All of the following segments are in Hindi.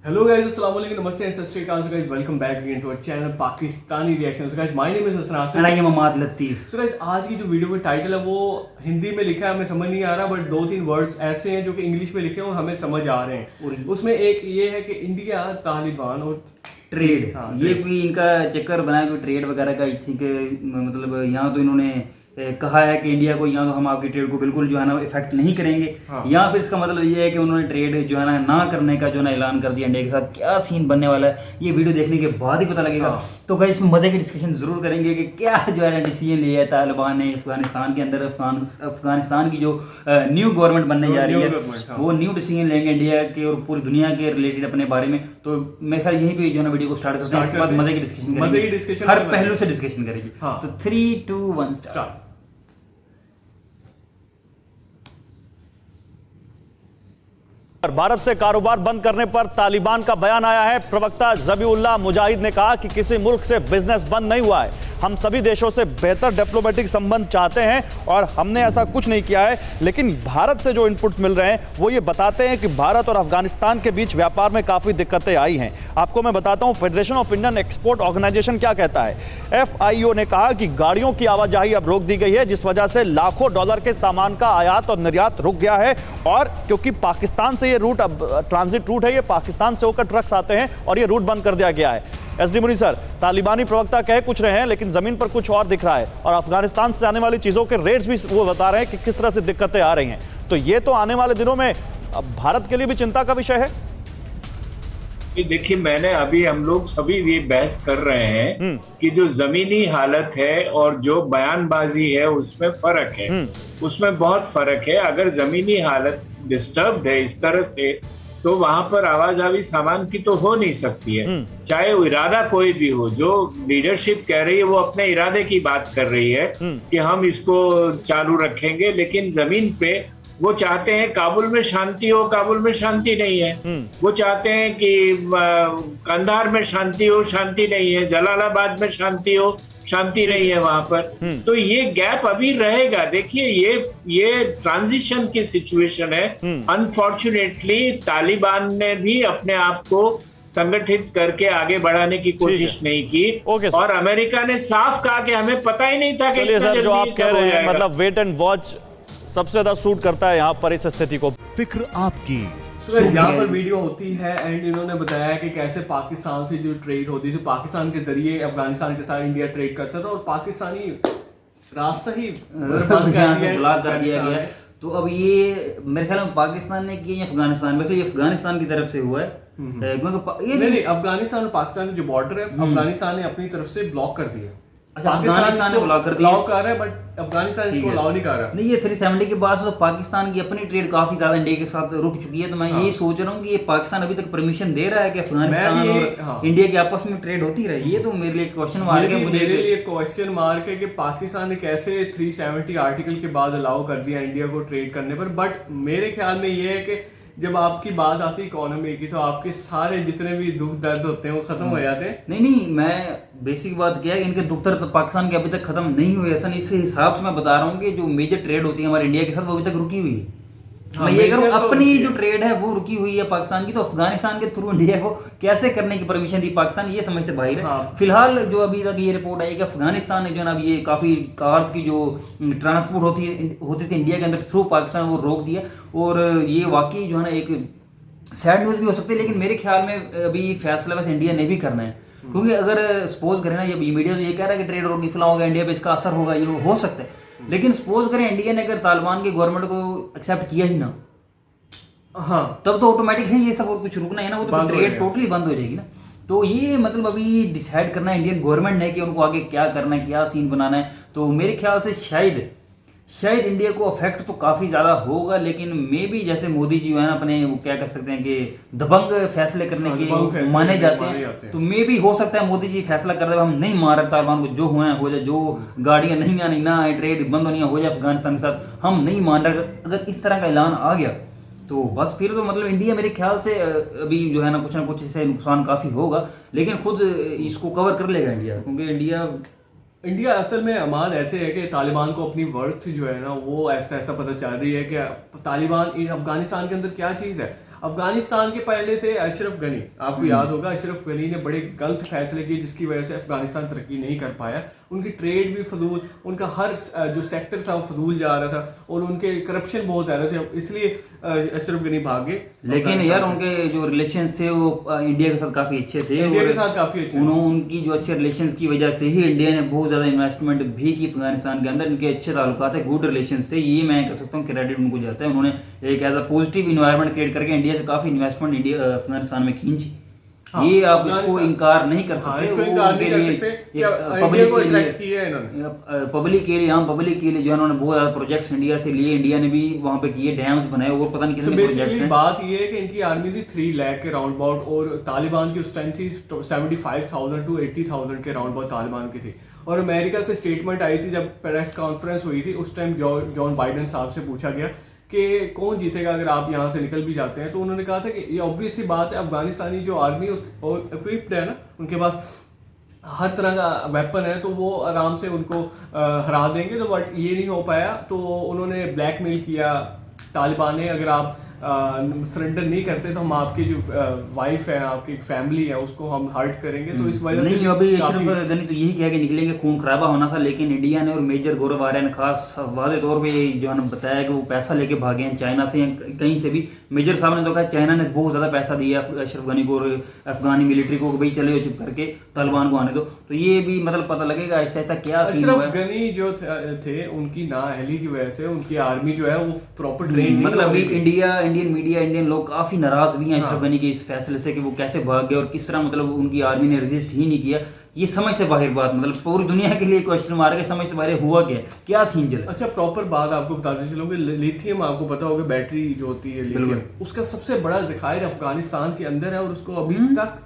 हेलो गाइस, अस्सलाम वालेकुम, नमस्ते and Sat Sri Akal. So guys, welcome back again to our channel Pakistani reaction. So guys, my name is Hasan Asif and I am Mohammad Latif. So guys, आज की जो वीडियो का टाइटल है वो हिंदी में लिखा है, हमें समझ नहीं आ रहा, बट दो तीन वर्ड्स ऐसे हैं जो कि इंग्लिश में लिखे हैं और हमें समझ आ रहे हैं। उसमें एक ये है कि इंडिया, तालिबान और ट्रेड। हाँ, ये कोई इनका चक्कर बनाया कोई ट्रेड वगैरह का। आई थिंक मतलब यहाँ तो इन्होंने कहा है कि इंडिया को यहाँ तो हम आपकी ट्रेड को बिल्कुल जो है ना इफेक्ट नहीं करेंगे। हाँ। या फिर इसका मतलब ये है कि उन्होंने ट्रेड जो है ना करने का जो है ना ऐलान कर दिया इंडिया के साथ। क्या सीन बनने वाला है ये वीडियो देखने के बाद ही पता लगेगा। हाँ। तो गाइस इसमें मजे की डिस्कशन जरूर करेंगे कि क्या जो है ना डिसीजन लिया है तालिबान ने अफगानिस्तान के अंदर। अफगानिस्तान की जो न्यू गवर्नमेंट बनने जा रही है वो न्यू डिसीजन लेंगे इंडिया के और पूरी दुनिया के रिलेटेड अपने बारे में। तो मैं ख्याल यहीं पे जो है ना वीडियो को स्टार्ट करते हैं, उसके बाद मजे की डिस्कशन हर पहलू से डिस्कशन करेंगे। तो 3, 2, 1 स्टार्ट। भारत से कारोबार बंद करने पर तालिबान का बयान आया है। प्रवक्ता ज़बीउल्लाह मुजाहिद ने कहा कि किसी मुल्क से बिजनेस बंद नहीं हुआ है, हम सभी देशों से बेहतर डिप्लोमेटिक संबंध चाहते हैं और हमने ऐसा कुछ नहीं किया है। लेकिन भारत से जो इनपुट्स मिल रहे हैं वो ये बताते हैं कि भारत और अफगानिस्तान के बीच व्यापार में काफ़ी दिक्कतें आई हैं। आपको मैं बताता हूँ federation of Indian export organisation क्या कहता है। FIO ने कहा कि गाड़ियों की आवाजाही अब रोक दी गई है, जिस वजह से लाखों डॉलर के सामान का आयात और निर्यात रुक गया है। और क्योंकि पाकिस्तान से ये रूट अब ट्रांजिट रूट है, ये पाकिस्तान से होकर ट्रक्स आते हैं और ये रूट बंद कर दिया गया है। SD मुनी सर, तालिबानी प्रवक्ता कह कुछ रहे हैं लेकिन जमीन पर कुछ और दिख रहा है और अफगानिस्तान से आने वाली चीजों के रेट्स भी वो बता रहे हैं कि किस तरह से दिक्कतें आ रही हैं। तो ये तो आने वाले दिनों में भारत के लिए भी चिंता का विषय है। देखिए, मैंने अभी हम लोग सभी ये बहस कर रहे हैं कि जो जमीनी हालत है और जो बयानबाजी है उसमें फर्क है, उसमें बहुत फर्क है। अगर जमीनी हालत डिस्टर्ब है इस तरह से तो वहां पर आवाजाही सामान की तो हो नहीं सकती है, चाहे वो इरादा कोई भी हो। जो लीडरशिप कह रही है वो अपने इरादे की बात कर रही है कि हम इसको चालू रखेंगे, लेकिन जमीन पे वो चाहते हैं काबुल में शांति हो, काबुल में शांति नहीं है। वो चाहते हैं कि कंधार में शांति हो, शांति नहीं है। जलालाबाद में शांति हो, शांति नहीं है वहां पर। तो ये गैप अभी रहेगा। देखिए, ये ट्रांजिशन की सिचुएशन है। अनफॉर्चुनेटली तालिबान ने भी अपने आप को संगठित करके आगे बढ़ाने की कोशिश नहीं की और अमेरिका ने साफ कहा कि हमें पता ही नहीं था कि चलिए सर, जो आप कह रहे हैं मतलब वेट एंड वॉच सबसे ज्यादा सूट करता है यहाँ पर इस स्थिति को। फिक्र आपकी। यहाँ पर वीडियो होती है एंड इन्होंने बताया कि कैसे पाकिस्तान से जो ट्रेड होती थी, पाकिस्तान के जरिए अफगानिस्तान के साथ इंडिया ट्रेड करता था और पाकिस्तानी रास्ता ही ब्लॉक कर दिया गया। तो अब ये मेरे ख्याल में पाकिस्तान ने किया या अफगानिस्तान में, तो ये अफगानिस्तान की तरफ से हुआ है क्योंकि ये नहीं, अफगानिस्तान और पाकिस्तान की जो बॉर्डर है अफगानिस्तान ने अपनी तरफ से ब्लॉक कर दिया। अच्छा, अफगानिस्तान ने ब्लॉक कर दिया, ब्लॉक कर रहा है, बट अफगानिस्तान इसको अलाउ नहीं कर रहा। नहीं, ये 370 के बाद से तो पाकिस्तान की अपनी ट्रेड काफी ज्यादा इंडिया के साथ रुक चुकी है। तो मैं यही सोच रहा हूँ कि ये पाकिस्तान अभी तक परमिशन दे रहा है कि अफगानिस्तान और इंडिया की आपस में ट्रेड होती रही। ये तो मेरे लिए क्वेश्चन मार्क है। मेरे लिए क्वेश्चन मार्क है कि पाकिस्तान ने कैसे 370 आर्टिकल के बाद अलाउ कर दिया इंडिया को ट्रेड करने पर। बट मेरे ख्याल में ये है कि जब आपकी बात आती है इकोनॉमी की तो आपके सारे जितने भी दुख दर्द होते हैं वो खत्म हो जाते हैं। नहीं, मैं बेसिक बात क्या है, इनके दुख दर्द तो पाकिस्तान के अभी तक खत्म नहीं हुए, ऐसा नहीं। इसके हिसाब से मैं बता रहा हूँ कि जो मेजर ट्रेड होती है हमारे इंडिया के साथ वो अभी तक रुकी हुई है। मैं ये करूँ अपनी जो ट्रेड है वो रुकी हुई है पाकिस्तान की, तो अफगानिस्तान के थ्रू इंडिया को कैसे करने की परमिशन दी पाकिस्तान, ये समझ से बाहर है। फिलहाल जो अभी तक ये रिपोर्ट आई कि अफगानिस्तान ने जो है ना ये काफी कार्स की जो ट्रांसपोर्ट होती थी इंडिया के अंदर थ्रू पाकिस्तान, वो रोक दिया। और ये वाकई जो है ना एक सैड न्यूज़ भी हो सकती है, लेकिन मेरे ख्याल में अभी फैसला बस इंडिया ने भी करना है। क्योंकि अगर सपोज करें ना, ये मीडिया तो ये कह रहा है कि ट्रेड रोक फिलहाल होगा, इंडिया पे इसका असर होगा, ये हो सकता है। लेकिन सपोज करें इंडिया ने अगर तालिबान की गवर्नमेंट को एक्सेप्ट किया ही ना, तब तो ऑटोमेटिक ही ये सब कुछ रुकना है ना, वो तो ट्रेड टोटली बंद हो जाएगी ना। तो ये मतलब अभी डिसाइड करना है इंडियन गवर्नमेंट ने कि उनको आगे क्या करना है, क्या सीन बनाना है। तो मेरे ख्याल से शायद इंडिया को अफेक्ट तो काफ़ी ज़्यादा होगा, लेकिन मे भी जैसे मोदी जी जो है ना अपने वो क्या कह सकते हैं कि दबंग फैसले करने के माने जाते हैं। तो मे भी हो सकता है मोदी जी फैसला कर दे हम नहीं मार रहे तालिबान को, जो हुआ है हो जाए, जो गाड़ियाँ नहीं आनी ना आए, ट्रेड बंद होनी हो जाए अफगानिस्तान के साथ, हम नहीं मान रहे। अगर इस तरह का ऐलान आ गया तो बस फिर तो मतलब इंडिया मेरे ख्याल से अभी जो है ना कुछ इससे नुकसान काफ़ी होगा, लेकिन खुद इसको कवर कर लेगा इंडिया। क्योंकि इंडिया असल में अमान ऐसे है कि तालिबान को अपनी वर्थ जो है ना वो ऐसा ऐसा पता चल रही है कि तालिबान अफगानिस्तान के अंदर क्या चीज़ है। अफगानिस्तान के पहले थे अशरफ गनी, आपको याद होगा अशरफ गनी ने बड़े गलत फैसले किए जिसकी वजह से अफगानिस्तान तरक्की नहीं कर पाया। उनकी ट्रेड भी फजूल, उनका हर जो सेक्टर था वो फजूल जा रहा था और उनके करप्शन बहुत ज़्यादा थे, इसलिए अशरफ गनी भागे। लेकिन यार उनके जो रिलेशन थे वो इंडिया के साथ काफ़ी अच्छे थे, इंडिया के साथ काफ़ी अच्छे, उनकी जो अच्छे रिलेशन की वजह से ही इंडिया ने बहुत ज़्यादा इन्वेस्टमेंट भी की अफगानिस्तान के अंदर। इनके अच्छे ताल्लुकात है, गुड रिलेशन थे, ये मैं कह सकता हूँ क्रेडिट उनको जाता है। उन्होंने एक as a positive environment create करके इंडिया से काफ़ी इन्वेस्टमेंट इंडिया अफगानिस्तान में खींची। हाँ, ये आप इसको इनकार नहीं कर सकते। इसको इनकार नहीं कर सकते कि पब्लिक को अट्रैक्ट किया है इन्होंने, पब्लिक के लिए, पब्लिक के लिए जो है उन्होंने बहुत ज़्यादा प्रोजेक्ट्स इंडिया से लिए, इंडिया ने भी वहाँ पे किए, डैम्स बनाए, और पता नहीं कितने प्रोजेक्ट्स हैं। बात ये है कि इनकी आर्मी थी 3 लाख के राउंड अबाउट, और तालिबान की उस टाइम थी 75,000 to 80,000 के राउंड अबाउट तालिबान की थी। और अमेरिका से स्टेटमेंट आई थी जब प्रेस कॉन्फ्रेंस हुई थी, उस टाइम जॉन बाइडेन साहब से पूछा गया कि कौन जीतेगा अगर आप यहाँ से निकल भी जाते हैं, तो उन्होंने कहा था कि ये ऑब्वियस सी बात है, अफगानिस्तानी जो आर्मी इक्विप्ड है ना, उनके पास हर तरह का वेपन है, तो वो आराम से उनको हरा देंगे। तो बट ये नहीं हो पाया, तो उन्होंने ब्लैकमेल किया तालिबान ने, अगर आप सरेंडर नहीं करते तो हम आपकी जो वाइफ है, आपकी फैमिली है, उसको हम हर्ट करेंगे। तो इस वजह से नहीं, अभी अशरफ गनी तो यही कह के निकलेंगे खून खराबा होना था, लेकिन इंडिया ने और मेजर गौरव आर्य ने खास वादे तौर पे जो है बताया कि वो पैसा लेके भागे हैं चाइना से या कहीं से भी। मेजर साहब ने तो कहा चाइना ने बहुत ज़्यादा पैसा दिया अशरफ गनी को और अफगानी मिलिट्री को, भाई चले चुप करके तालिबान को आने दो। तो ये भी मतलब पता लगेगा ऐसा ऐसा क्या। अशरफ गनी जो थे उनकी नाअहली की वजह से उनकी आर्मी जो है वो प्रॉपर ट्रेन, मतलब अभी इंडियन मीडिया, इंडियन लोग काफी नाराज भी हैं अशरफ गनी के इस फैसले से कि वो कैसे भाग गए और किस तरह मतलब उनकी आर्मी ने रेजिस्ट ही नहीं किया। ये समझ से बाहर बात, मतलब पूरी दुनिया के लिए क्वेश्चन मार के समझ से बाहर हुआ क्या सीन चला। अच्छा, प्रॉपर बात आपको बताते चलो कि लिथियम, आपको पता होगा बैटरी जो होती है लिथियम, उसका सबसे बड़ा ज़खायर अफगानिस्तान के अंदर है और उसको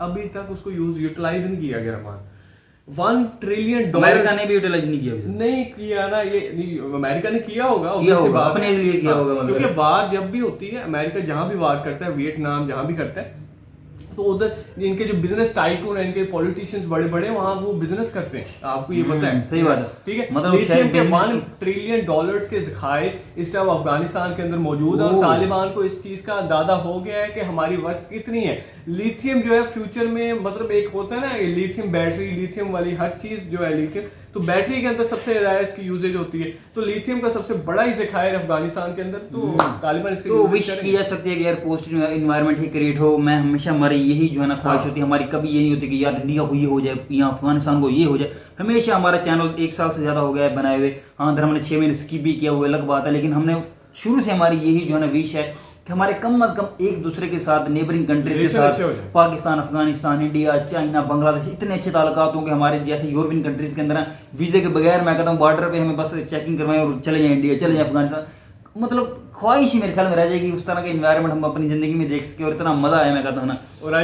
अभी तक उसको यूटिलाइज नहीं किया गया। हमारा $1 ट्रिलियन अमेरिका ने भी यूटिलाइज नहीं किया ना, ये नहीं अमेरिका ने किया होगा अपने लिए किया होगा, क्योंकि वार जब भी होती है, अमेरिका जहां भी वार करता है, वियतनाम जहां भी करता है, तो उधर इनके जो बिजनेस टाइकून है, इनके पॉलिटिशियंस बड़े बड़े वहां वो बिजनेस करते हैं, आपको ये पता है। सही बात है, ठीक है। मतलब लिथियम के $1 ट्रिलियन के ज़खायर इस टाइम अफगानिस्तान के अंदर मौजूद है और तालिबान को इस चीज का अंदाजा हो गया है कि हमारी वर्थ कितनी है। लिथियम जो है फ्यूचर में, मतलब एक होता है ना लिथियम बैटरी, लिथियम वाली हर चीज जो है लिथियम, तो बैटरी के अंदर सबसे ज्यादा इसकी यूजेज होती है, तो लिथियम का सबसे बड़ा ही ज़खायर अफगानिस्तान के अंदर, तो तालिबान इसके तो विश की जा सकती है कि यार पॉजिटिव इन्वायरमेंट ही क्रिएट हो। मैं हमेशा हमारी यही जो है ना ख्वाहिश होती है हमारी, कभी ये नहीं होती कि यार इंडिया को ये हो जाए या अफगानिस्तान को ये हो जाए। हमेशा हमारा चैनल 1 साल से ज़्यादा हो गया है बनाए हुए, हाँ धर्म ने 6 महीने स्किप भी किया, वो अलग बात है, लेकिन हमने शुरू से हमारी यही जो है ना विश है कि हमारे कम अज़ कम एक दूसरे के साथ, नेबरिंग कंट्रीज के साथ, पाकिस्तान, अफगानिस्तान, इंडिया, चाइना, बांग्लादेश, इतने अच्छे ताल्लुकात हों कि हमारे जैसे यूरोपियन कंट्रीज के अंदर वीज़े के बगैर मैं कहता हूँ बॉर्डर पे हमें बस चेकिंग करवाएं और चले जाएं इंडिया, चले जाएं अफगानिस्तान। मतलब ख्वाहिश ही मेरे ख्याल में रह जाएगी उस तरह का इन्वायरमेंट हम अपनी जिंदगी में देख सके, और इतना मजा आया मैं कहता हूँ ना, और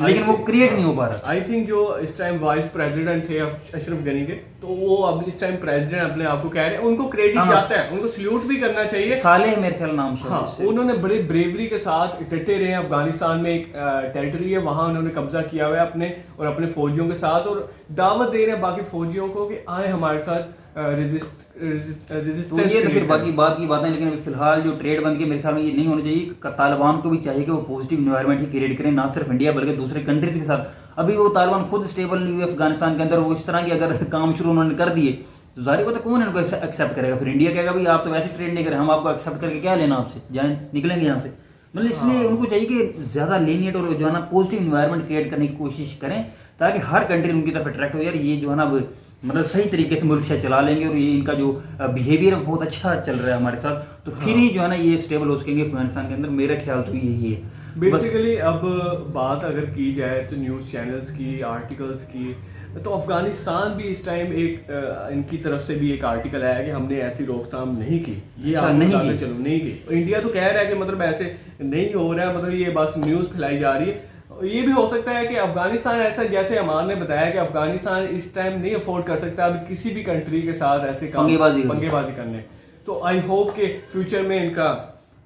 लेकिन वो क्रिएट नहीं हो पा रहा। आई थिंक जो इस टाइम वाइस प्रेसिडेंट थे अशरफ गनी के, तो वो अब इस टाइम प्रेसिडेंट अपने आप को कह रहे हैं, उनको क्रेडिट जाता है, उनको सल्यूट भी करना चाहिए। साले मेरे ख्याल नाम से, हाँ, उन्होंने बड़ी ब्रेवरी के साथ डटे रहे। अफगानिस्तान में एक टेरिटरी है, वहां उन्होंने कब्जा किया हुआ है अपने और अपने फौजियों के साथ, और दावत दे रहे हैं बाकी फौजियों को कि आए हमारे साथ रेजिस्टेंस। तो ये तो फिर बाकी बात की बात है, लेकिन अभी फिलहाल जो ट्रेड बंद की मेरे ख्याल में ये नहीं होनी चाहिए। तालिबान को भी चाहिए कि वो पॉजिटिव इन्वायरमेंट ही क्रिएट करें, ना सिर्फ इंडिया बल्कि दूसरे कंट्रीज के साथ। अभी वो तालिबान खुद स्टेबल नहीं हुए अफगानिस्तान के अंदर, वो इस तरह के अगर काम शुरू उन्होंने कर दिए तो जाहिर बात है कौन इनको एक्सेप्ट करेगा। फिर इंडिया कहेगा भाई आप तो वैसे ट्रेड नहीं करें, हम आपको एक्सेप्ट करके क्या लेना आपसे, जाए निकलेंगे यहाँ से। मतलब इसलिए उनको चाहिए कि ज़्यादा लीनियट और जो है ना पॉजिटिव इन्वायरमेंट क्रिएट करने की कोशिश करें, ताकि हर कंट्री उनकी तरफ अट्रैक्ट हो। यार ये जो है ना मतलब सही तरीके से मुल्क से चला लेंगे और ये इनका जो बिहेवियर बहुत अच्छा चल रहा है हमारे साथ, तो फिर ही जो है ना ये स्टेबल हो सकेंगे अफगानिस्तान के अंदर। मेरा ख्याल तो यही है बेसिकली। अब बात अगर की जाए तो न्यूज़ चैनल्स की, आर्टिकल्स की, तो अफगानिस्तान भी इस टाइम एक इनकी तरफ से भी एक आर्टिकल आया कि हमने ऐसी रोकथाम नहीं की, ये नहीं की। इंडिया तो कह रहा है कि मतलब ऐसे नहीं हो रहा है, मतलब ये बस न्यूज़ फैलाई जा रही है। ये भी हो सकता है कि अफगानिस्तान ऐसा, जैसे अमान ने बताया कि अफगानिस्तान इस टाइम नहीं अफोर्ड कर सकता अभी किसी भी कंट्री के साथ ऐसे काम पंगेबाजी करने। तो आई होप कि फ्यूचर में इनका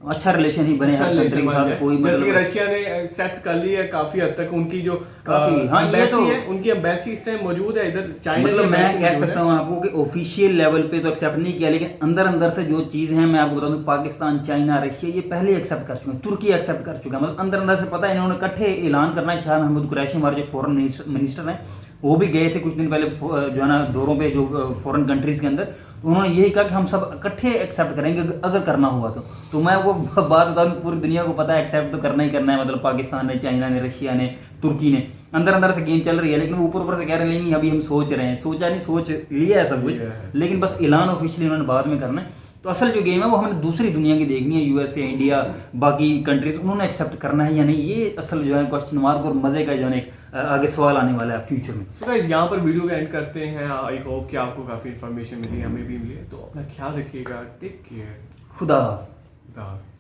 अच्छा रिलेशन ही बने अच्छा हर कंट्री के साथ, कोई जैसे कि मतलब रशिया ने एक्सेप्ट कर लिया है काफी हद तक, उनकी जो काफी, हाँ, ये एम्बेसी तो- है, उनकी एम्बेसी इस टाइम मौजूद है इधर चाइना मतलब की मैं embassy कह मौजूद सकता है। हूँ आपको कि ऑफिशियल लेवल पे तो एक्सेप्ट नहीं किया, लेकिन अंदर अंदर से जो चीज़ है मैं आपको बता दूं, पाकिस्तान, चाइना, रशिया ये पहले एक्सेप्ट कर चुके हैं, तुर्की एक्सेप्ट कर चुका है, मतलब अंदर अंदर से पता है इन्होंने इकट्ठे ऐलान करना है। शाह महमूद कुरैशी हमारे जो फॉरेन मिनिस्टर हैं वो भी गए थे कुछ दिन पहले जो है ना दौरों पे, जो फॉरेन कंट्रीज के अंदर, उन्होंने यही कहा कि हम सब इकट्ठे एक्सेप्ट करेंगे अगर करना हुआ तो मैं वो बात बता दूं, पूरी दुनिया को पता है एक्सेप्ट तो करना ही करना है, मतलब पाकिस्तान ने, चाइना ने, रशिया ने, तुर्की ने, अंदर अंदर से गेम चल रही है, लेकिन वो ऊपर ऊपर से कह रहे हैं नहीं अभी हम सोच रहे हैं, सोचा नहीं, सोच लिया है सब कुछ, लेकिन बस ऐलान ऑफिशियली उन्होंने बाद में करना है। तो असल जो गेम है वो हमें दूसरी दुनिया की देखनी है, यूएसए, इंडिया, बाकी कंट्रीज, उन्होंने एक्सेप्ट करना है या नहीं, ये असल जो है क्वेश्चन मार्क और मजे का जो है आगे सवाल आने वाला है फ्यूचर में। सो गाइस यहाँ पर वीडियो का एंड करते हैं। आई होप कि आपको काफी इन्फॉर्मेशन मिली, हमें भी मिली, तो अपना ख्याल रखिएगा, टेक केयर, खुदा खुदा हाफिज़।